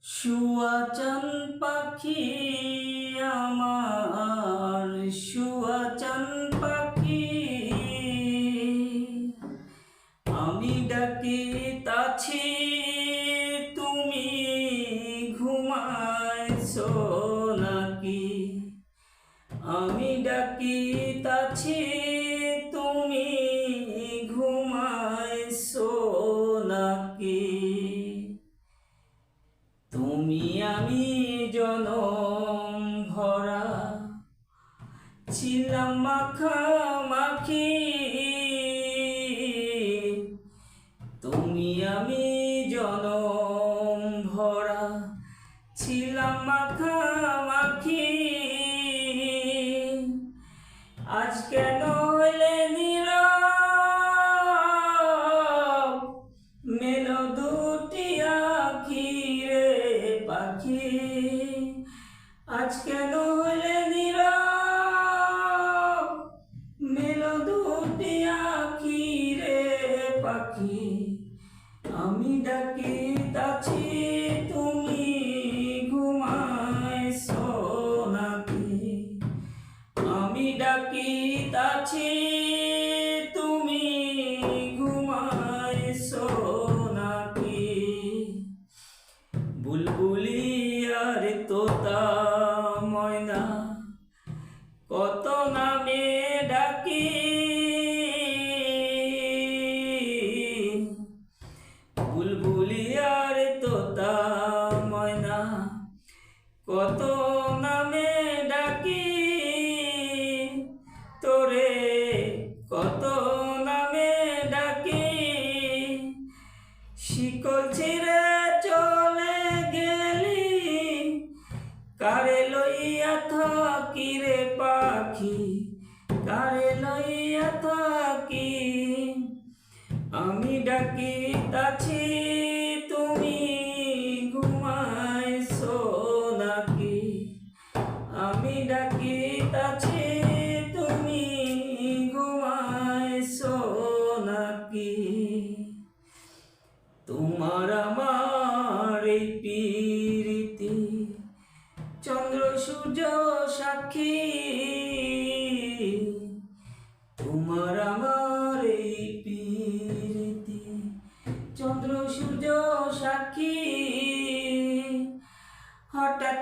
শুয়াচান পাখি আমার, শুয়াচান পাখি, আমি ডাকিতাছি তুমি ঘুমাইছো নাকি? আমি ডাকিতাছি তুমি ঘুমাইছো নাকি? তুমি আমি জনম ভরা ছিলাম মাখামাখি, তুমি আমি জনম ভরা ছিলাম মাখামাখি। আজ কেন হইলে নীরব, মেলো দুটি আখি রে পাখি? আজ কেন হইলে নীরব, মেলো দুটি আখি রে পাখি? আমি ডাকিতাছি তুমি ঘুমাইছো নাকি? আমি ডাকিতাছি তুমি ঘুমাইছো নাকি? বুলবুলি আর তোতা ময়না কত নামে ডাকি, বুলবুলি আর তোতা ময়না কত নামে ডাকি, তোরে কত নামে ডাকি। শিকল ছিঁড়ে চলে গেলি, কারে লইয়া থাকি রে পাখি? কারে লইয়া থাকি? আমি ডাকিতাছি তুমি ঘুমাইছো নাকি? আমি ডাকিতাছি তুমি ঘুমাইছো নাকি? তোমার আমার এই প্রীতি চন্দ্র সূর্য সাক্ষী, তোমার আমার এই প্রীতি চন্দ্র সূর্য সাক্ষী। হঠাৎ